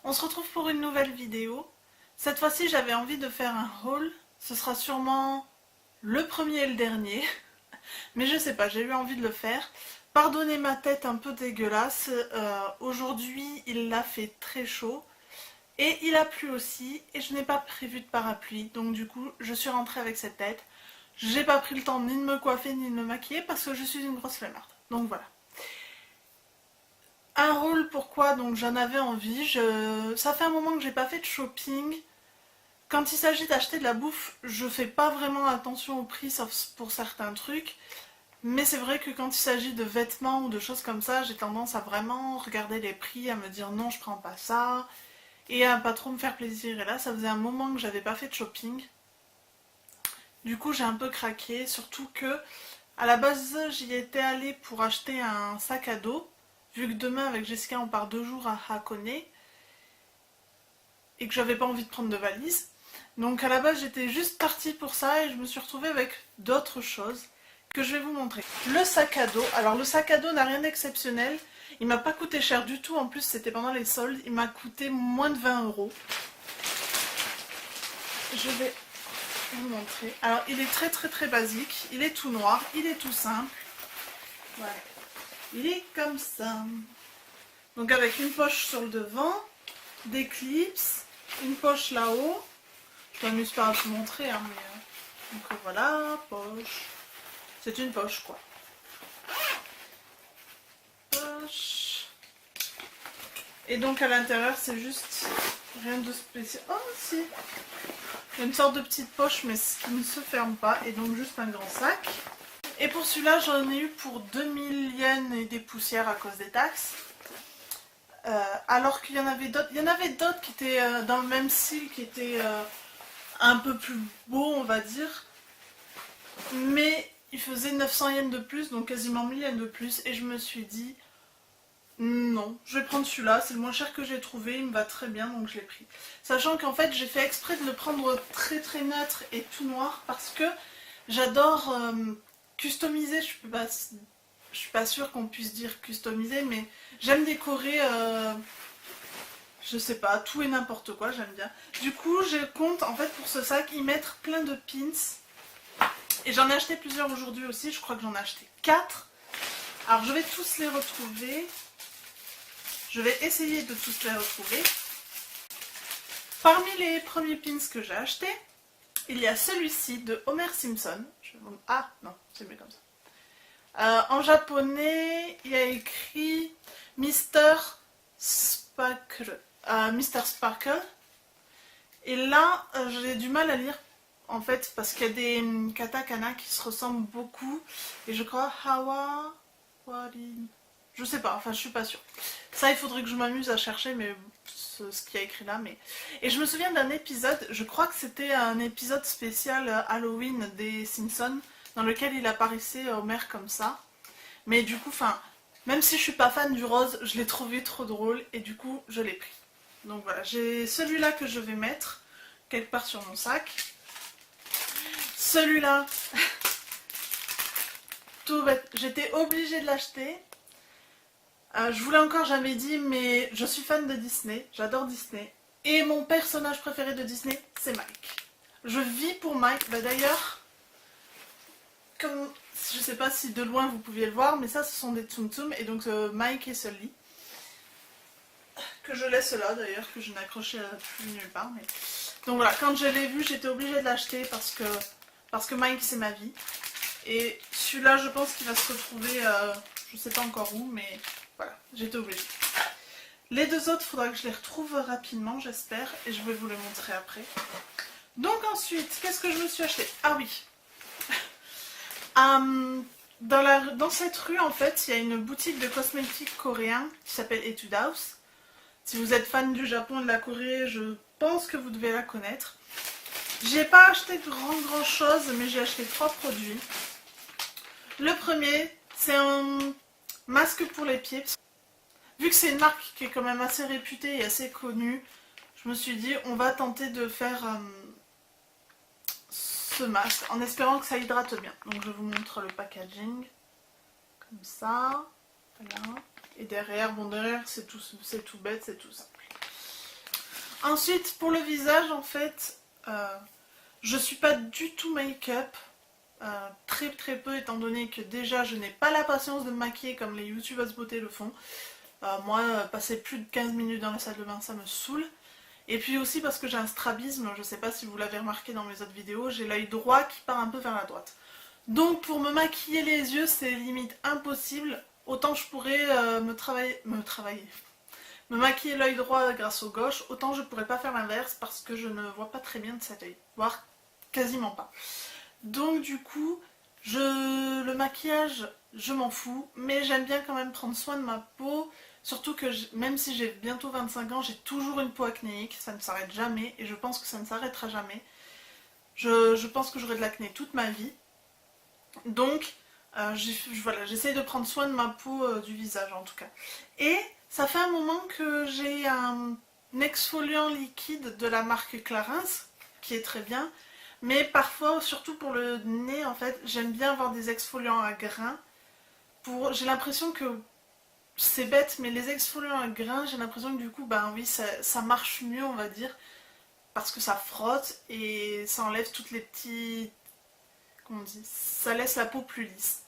On se retrouve pour une nouvelle vidéo. Cette fois-ci, j'avais envie de faire un haul. Ce sera sûrement le premier et le dernier. Mais je sais pas, j'ai eu envie de le faire. Pardonnez ma tête un peu dégueulasse. Aujourd'hui, il a fait très chaud. Et il a plu aussi. Et je n'ai pas prévu de parapluie. Donc du coup, je suis rentrée avec cette tête. J'ai pas pris le temps ni de me coiffer ni de me maquiller parce que je suis une grosse flemmarde. Donc voilà. Un haul, pourquoi? Donc j'en avais envie. Ça fait un moment que j'ai pas fait de shopping. Quand il s'agit d'acheter de la bouffe, je fais pas vraiment attention au prix sauf pour certains trucs. Mais c'est vrai que quand il s'agit de vêtements ou de choses comme ça, j'ai tendance à vraiment regarder les prix, à me dire non, je prends pas ça, et à pas trop me faire plaisir. Et là, ça faisait un moment que j'avais pas fait de shopping. Du coup, j'ai un peu craqué, surtout que à la base, j'y étais allée pour acheter un sac à dos, vu que demain avec Jessica on part 2 jours à Hakone, et que j'avais pas envie de prendre de valise. Donc à la base j'étais juste partie pour ça et je me suis retrouvée avec d'autres choses que je vais vous montrer. Le sac à dos, alors le sac à dos n'a rien d'exceptionnel, il m'a pas coûté cher du tout, en plus c'était pendant les soldes, il m'a coûté moins de 20 €. Je vais vous montrer. Alors il est très basique, il est tout noir, il est tout simple. Voilà. Il est comme ça. Donc avec une poche sur le devant, des clips, une poche là-haut. Je m'amuse pas à vous montrer, hein, mais... Donc voilà, poche. C'est une poche, quoi. Poche. Et donc à l'intérieur, c'est juste rien de spécial. Oh, si. Il y a une sorte de petite poche, mais qui ne se ferme pas. Et donc juste un grand sac. Et pour celui-là, j'en ai eu pour 2000 yens et des poussières à cause des taxes. Alors qu'il y en avait d'autres. Il y en avait d'autres qui étaient dans le même style, qui étaient... un peu plus beau, on va dire, mais il faisait 900 yens de plus, donc quasiment 1000 yens de plus, et je me suis dit non, je vais prendre celui-là, c'est le moins cher que j'ai trouvé, il me va très bien, donc je l'ai pris. Sachant qu'en fait j'ai fait exprès de le prendre très neutre et tout noir parce que j'adore customiser. Je suis pas sûre qu'on puisse dire customiser, mais j'aime décorer je sais pas, tout et n'importe quoi, j'aime bien. Du coup, je compte en fait pour ce sac y mettre plein de pins. Et j'en ai acheté plusieurs aujourd'hui aussi, je crois que j'en ai acheté 4. Alors je vais tous les retrouver. Je vais essayer de tous les retrouver. Parmi les premiers pins que j'ai achetés, il y a celui-ci de Homer Simpson. Ah non, c'est mieux comme ça. En japonais, il y a écrit Mr. Sparkle. Mr. Sparkle. Et là, j'ai du mal à lire en fait parce qu'il y a des katakana qui se ressemblent beaucoup. Et je crois Hawa Wari. Je sais pas, enfin je suis pas sûre. Ça, il faudrait que je m'amuse à chercher, mais ce qu'il y a écrit là. Mais... Et je me souviens d'un épisode, je crois que c'était un épisode spécial Halloween des Simpsons, dans lequel il apparaissait Homer comme ça. Mais du coup, enfin, même si je suis pas fan du rose, je l'ai trouvé trop drôle et du coup, je l'ai pris. Donc voilà, j'ai celui-là que je vais mettre quelque part sur mon sac. Celui-là, tout bête, j'étais obligée de l'acheter. Je vous l'ai encore jamais dit, mais je suis fan de Disney, j'adore Disney. Et mon personnage préféré de Disney, c'est Mike. Je vis pour Mike. Bah d'ailleurs, comme je sais pas si de loin vous pouviez le voir, mais ça ce sont des Tsum Tsum, et donc Mike et Sully. Que je laisse là d'ailleurs, que je n'accrochais plus nulle part. Mais... Donc voilà, quand je l'ai vu, j'étais obligée de l'acheter parce que Mike c'est ma vie. Et celui-là, je pense qu'il va se retrouver, je sais pas encore où, mais voilà, j'étais obligée. Les deux autres, il faudra que je les retrouve rapidement, j'espère, et je vais vous les montrer après. Donc ensuite, qu'est-ce que je me suis acheté? Ah oui. Dans cette rue, en fait, il y a une boutique de cosmétiques coréens qui s'appelle Etude House. Si vous êtes fan du Japon et de la Corée, je pense que vous devez la connaître. J'ai pas acheté grand chose, mais j'ai acheté 3 produits. Le premier, c'est un masque pour les pieds. Vu que c'est une marque qui est quand même assez réputée et assez connue, je me suis dit on va tenter de faire ce masque en espérant que ça hydrate bien. Donc je vous montre le packaging. Comme ça. Voilà. Et derrière, bon derrière c'est tout bête, c'est tout simple. Ensuite, pour le visage, en fait, je suis pas du tout make-up. Très très peu, étant donné que déjà je n'ai pas la patience de me maquiller comme les youtubeuses beauté le font. Moi, passer plus de 15 minutes dans la salle de bain, ça me saoule. Et puis aussi parce que j'ai un strabisme, je sais pas si vous l'avez remarqué dans mes autres vidéos, j'ai l'œil droit qui part un peu vers la droite. Donc pour me maquiller les yeux, c'est limite impossible. Autant je pourrais me maquiller l'œil droit grâce au gauche, autant je pourrais pas faire l'inverse parce que je ne vois pas très bien de cet œil, voire quasiment pas. Donc du coup, le maquillage, je m'en fous, mais j'aime bien quand même prendre soin de ma peau, surtout que même si j'ai bientôt 25 ans, j'ai toujours une peau acnéique, ça ne s'arrête jamais, et je pense que ça ne s'arrêtera jamais. Je pense que j'aurai de l'acné toute ma vie, donc voilà, j'essaye de prendre soin de ma peau du visage en tout cas. Et ça fait un moment que j'ai un exfoliant liquide de la marque Clarins, qui est très bien. Mais parfois, surtout pour le nez, en fait, j'aime bien avoir des exfoliants à grains. J'ai l'impression que c'est bête, mais les exfoliants à grains, j'ai l'impression que du coup, ben oui, ça marche mieux, on va dire, parce que ça frotte et ça enlève toutes les petites... Comment on dit? Ça laisse la peau plus lisse.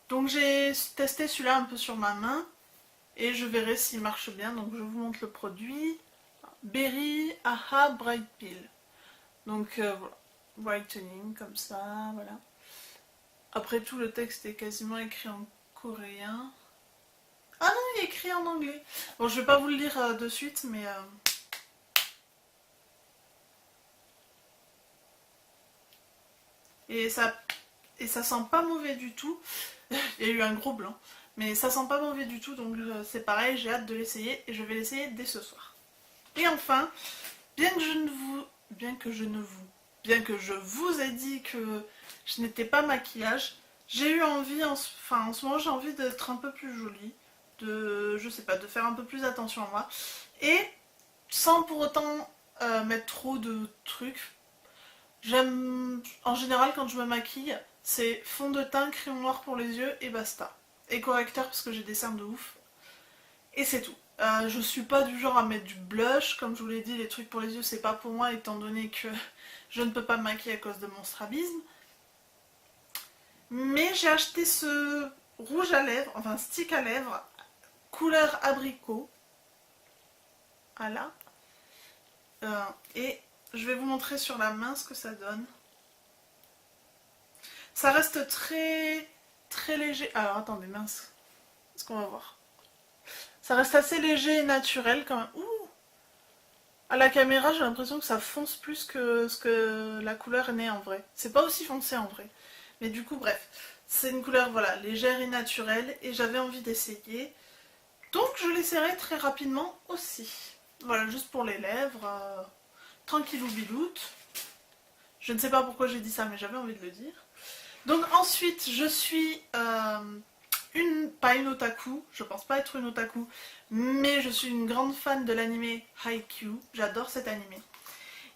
Donc j'ai testé celui-là un peu sur ma main et je verrai s'il marche bien. Donc je vous montre le produit. Berry Aha Bright Peel. Donc voilà. Brightening comme ça, voilà. Après tout, le texte est quasiment écrit en coréen. Ah non, il est écrit en anglais. Bon, je vais pas vous le lire de suite, mais... Et ça sent pas mauvais du tout. Il y a eu un gros blanc. Mais ça sent pas mauvais du tout, donc c'est pareil, j'ai hâte de l'essayer. Et je vais l'essayer dès ce soir. Et enfin, bien que je vous ai dit que je n'étais pas maquillage, j'ai eu envie, en ce moment j'ai envie d'être un peu plus jolie, je sais pas, de faire un peu plus attention à moi, et sans pour autant mettre trop de trucs. J'aime, en général quand je me maquille, c'est fond de teint, crayon noir pour les yeux et basta. Et correcteur parce que j'ai des cernes de ouf. Et c'est tout. Je suis pas du genre à mettre du blush, comme je vous l'ai dit, les trucs pour les yeux c'est pas pour moi étant donné que je ne peux pas me maquiller à cause de mon strabisme. Mais j'ai acheté ce rouge à lèvres, enfin stick à lèvres, couleur abricot. Voilà. Et je vais vous montrer sur la main ce que ça donne. Ça reste très très léger. Alors attendez, mince. Est-ce qu'on va voir? Ça reste assez léger et naturel quand même. Ouh! À la caméra, j'ai l'impression que ça fonce plus que ce que la couleur n'est en vrai. C'est pas aussi foncé en vrai. Mais du coup, bref. C'est une couleur, voilà, légère et naturelle. Et j'avais envie d'essayer. Donc, je l'essaierai très rapidement aussi. Voilà, juste pour les lèvres. Tranquillou biloute. Je ne sais pas pourquoi j'ai dit ça, mais j'avais envie de le dire. Donc ensuite, je suis... pas une otaku, je pense pas être une otaku, mais je suis une grande fan de l'anime Haikyuu, j'adore cet anime.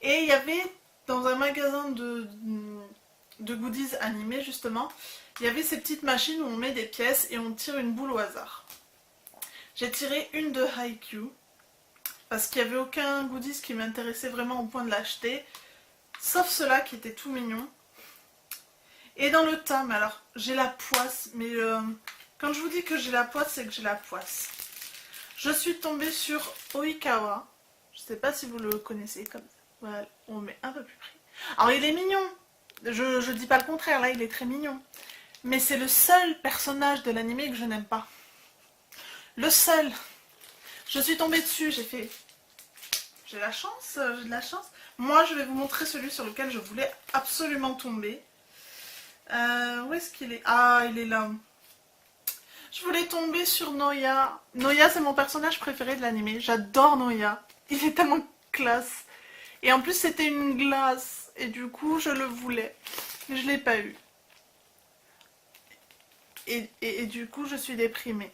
Et il y avait dans un magasin de goodies animés justement, il y avait ces petites machines où on met des pièces et on tire une boule au hasard. J'ai tiré une de Haikyuu, parce qu'il n'y avait aucun goodies qui m'intéressait vraiment au point de l'acheter, sauf cela qui était tout mignon. Et dans le tas, mais alors j'ai la poisse, mais... Quand je vous dis que j'ai la poisse, c'est que j'ai la poisse. Je suis tombée sur Oikawa. Je sais pas si vous le connaissez comme ça. Voilà, on met un peu plus près. Alors il est mignon. Je dis pas le contraire, là il est très mignon. Mais c'est le seul personnage de l'anime que je n'aime pas. Le seul. Je suis tombée dessus, j'ai fait... J'ai la chance, j'ai de la chance. Moi je vais vous montrer celui sur lequel je voulais absolument tomber. Où est-ce qu'il est? Ah, il est là. Je voulais tomber sur Noya. Noya, c'est mon personnage préféré de l'anime. J'adore Noya. Il est tellement classe. Et en plus, c'était une glace. Et du coup, je le voulais. Mais je ne l'ai pas eu. Et du coup, je suis déprimée.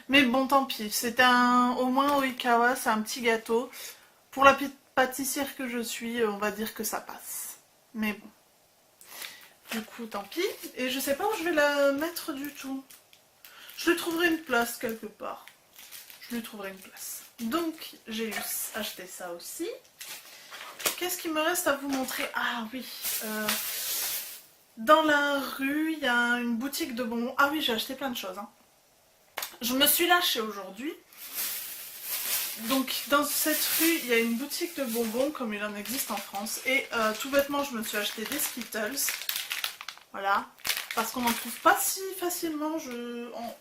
Mais bon, tant pis. C'est au moins Oikawa, c'est un petit gâteau. Pour la pâtissière que je suis, on va dire que ça passe. Mais bon. Du coup, tant pis. Et je sais pas où je vais la mettre du tout. Je lui trouverai une place quelque part. Je lui trouverai une place. Donc j'ai acheté ça aussi. Qu'est-ce qu'il me reste à vous montrer? Ah oui, dans la rue, il y a une boutique de bonbons. Ah oui, j'ai acheté plein de choses. Hein. Je me suis lâchée aujourd'hui. Donc dans cette rue, il y a une boutique de bonbons comme il en existe en France. Et tout bêtement, je me suis acheté des Skittles. Voilà. Parce qu'on n'en trouve pas si facilement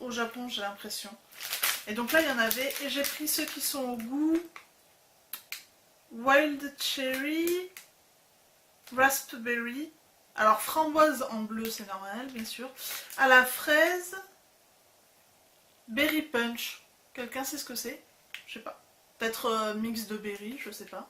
au Japon, j'ai l'impression. Et donc là, il y en avait. Et j'ai pris ceux qui sont au goût Wild Cherry, Raspberry. Alors framboise en bleu, c'est normal, bien sûr. À la fraise, Berry Punch. Quelqu'un sait ce que c'est? Je sais pas. Peut-être mix de berry, je sais pas.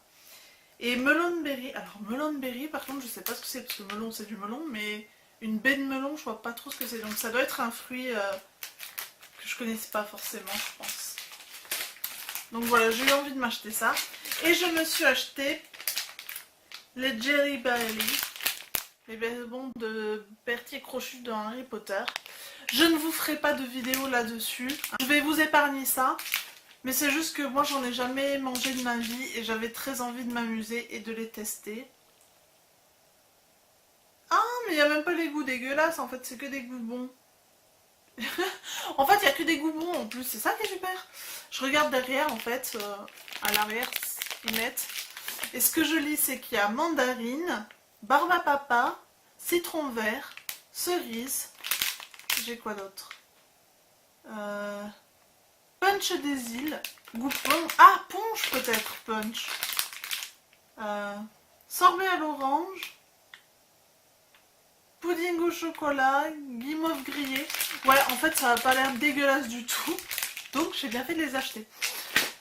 Et melon berry. Alors melon berry, par contre, je sais pas ce que c'est parce que melon c'est du melon, mais une baie de melon, je vois pas trop ce que c'est. Donc ça doit être un fruit que je connaissais pas forcément, je pense. Donc voilà, j'ai eu envie de m'acheter ça. Et je me suis acheté les Jelly Belly, les bonbons de Berthier Crochu dans Harry Potter. Je ne vous ferai pas de vidéo là-dessus. Je vais vous épargner ça. Mais c'est juste que moi j'en ai jamais mangé de ma vie et j'avais très envie de m'amuser et de les tester. Ah mais il n'y a même pas les goûts dégueulasses, en fait c'est que des goûts bons. En fait il n'y a que des goûts bons en plus, c'est ça qui est super. Je regarde derrière en fait, à l'arrière ils mettent. Et ce que je lis c'est qu'il y a mandarine, barbe à papa, citron vert, cerise. J'ai quoi d'autre? Punch des îles, goût punch. Ah, punch peut-être, punch. Sorbet à l'orange. Pudding au chocolat, guimauve grillé. Ouais, en fait, ça n'a pas l'air dégueulasse du tout. Donc, j'ai bien fait de les acheter.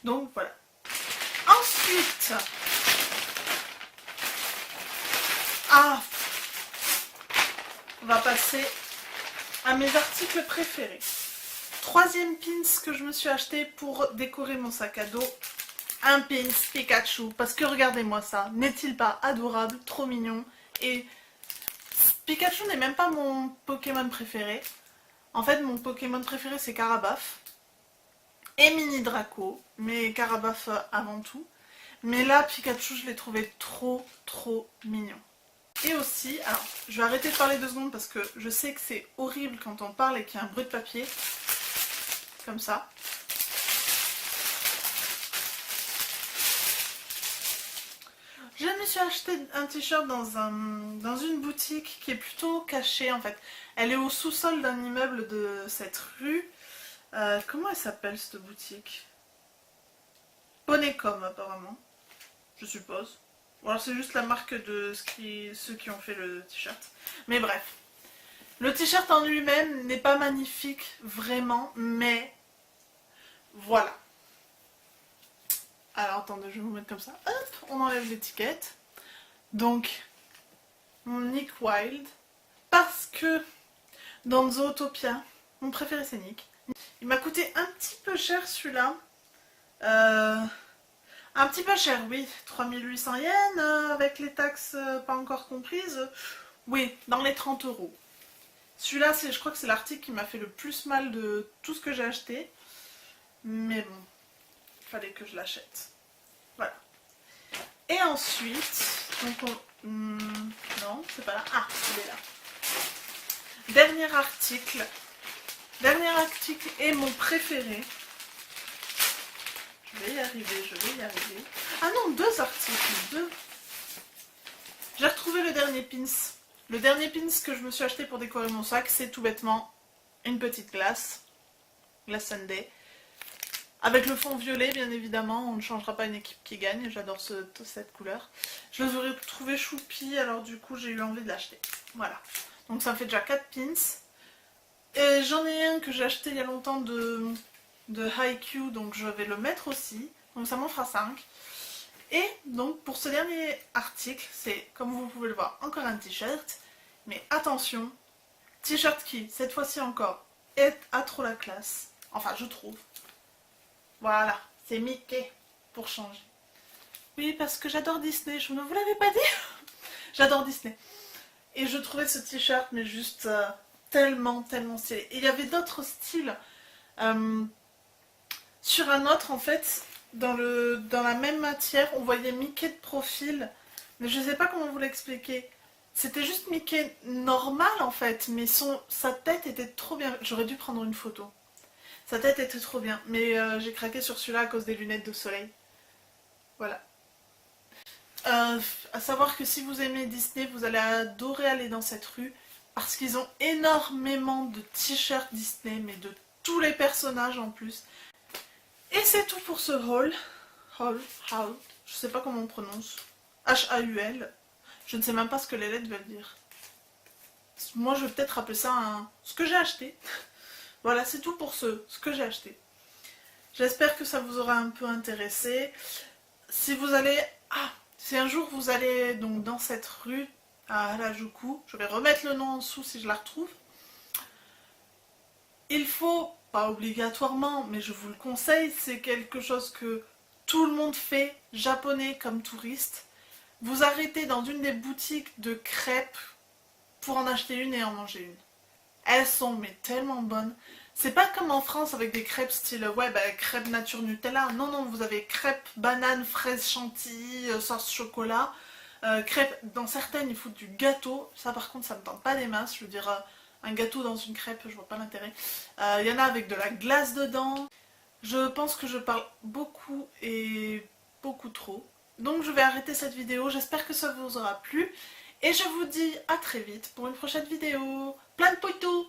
Donc, voilà. Ensuite... Ah, on va passer à mes articles préférés. Troisième pins que je me suis acheté pour décorer mon sac à dos. Un pins Pikachu. Parce que regardez-moi ça. N'est-il pas adorable, trop mignon? Et Pikachu n'est même pas mon Pokémon préféré. En fait, mon Pokémon préféré c'est Carabaf. Et Mini Draco. Mais Carabaf avant tout. Mais là, Pikachu, je l'ai trouvé trop mignon. Et aussi, alors, je vais arrêter de parler 2 secondes parce que je sais que c'est horrible quand on parle et qu'il y a un bruit de papier. Comme ça. Je me suis acheté un t-shirt dans une boutique qui est plutôt cachée en fait. Elle est au sous-sol d'un immeuble de cette rue. Comment elle s'appelle cette boutique? Bonnécom apparemment, je suppose. Ou alors c'est juste la marque de ceux qui ont fait le t-shirt. Mais bref. Le t-shirt en lui-même n'est pas magnifique, vraiment, mais voilà. Alors attendez, je vais vous mettre comme ça. Hop, on enlève l'étiquette. Donc, mon Nick Wilde. Parce que dans Zootopia, mon préféré c'est Nick. Il m'a coûté un petit peu cher celui-là. Un petit peu cher, oui. 3800 yens avec les taxes pas encore comprises. Oui, dans les 30 €. Celui-là, je crois que c'est l'article qui m'a fait le plus mal de tout ce que j'ai acheté. Mais bon, il fallait que je l'achète. Voilà. Et ensuite, donc non, c'est pas là. Ah, il est là. Dernier article. Dernier article est mon préféré. Je vais y arriver, je vais y arriver. Ah non, 2 articles, 2. J'ai retrouvé le dernier pins. Le dernier pins que je me suis acheté pour décorer mon sac, c'est tout bêtement une petite glace. Glace Sunday. Avec le fond violet, bien évidemment, on ne changera pas une équipe qui gagne. J'adore cette couleur. Je les aurais trouvés choupi, alors du coup j'ai eu envie de l'acheter. Voilà. Donc ça me fait déjà 4 pins. Et j'en ai un que j'ai acheté il y a longtemps de Haikyuu, donc je vais le mettre aussi. Donc ça m'en fera 5. Et donc pour ce dernier article, c'est comme vous pouvez le voir, encore un t-shirt. Mais attention, t-shirt qui, cette fois-ci encore, a trop la classe. Enfin, je trouve. Voilà, c'est Mickey pour changer. Oui, parce que j'adore Disney, je ne vous l'avais pas dit. J'adore Disney. Et je trouvais ce t-shirt, mais juste tellement stylé. Et il y avait d'autres styles. Sur un autre, en fait, dans la même matière, on voyait Mickey de profil, mais je sais pas comment vous l'expliquer. C'était juste Mickey normal en fait, mais sa tête était trop bien. J'aurais dû prendre une photo. Sa tête était trop bien, mais j'ai craqué sur celui-là à cause des lunettes de soleil. Voilà. À savoir que si vous aimez Disney, vous allez adorer aller dans cette rue, parce qu'ils ont énormément de t-shirts Disney, mais de tous les personnages en plus. Et c'est tout pour ce haul. Haul, je sais pas comment on prononce. H-A-U-L. Je ne sais même pas ce que les lettres veulent dire. Moi, je vais peut-être appeler ça ce que j'ai acheté. Voilà, c'est tout pour ce que j'ai acheté. J'espère que ça vous aura un peu intéressé. Si vous allez... si un jour vous allez donc dans cette rue à Harajuku, je vais remettre le nom en dessous si je la retrouve. Il faut, pas obligatoirement, mais je vous le conseille, c'est quelque chose que tout le monde fait, japonais comme touriste. Vous arrêtez dans une des boutiques de crêpes pour en acheter une et en manger une. Elles sont mais tellement bonnes. C'est pas comme en France avec des crêpes style crêpes nature Nutella. Non, non, vous avez crêpes banane, fraise chantilly, sauce chocolat. Crêpes, dans certaines ils foutent du gâteau. Ça par contre ça me tente pas des masses. Je veux dire, un gâteau dans une crêpe, je vois pas l'intérêt. Il y en a avec de la glace dedans. Je pense que je parle beaucoup et beaucoup trop. Donc je vais arrêter cette vidéo. J'espère que ça vous aura plu. Et je vous dis à très vite pour une prochaine vidéo. Plein de poitou!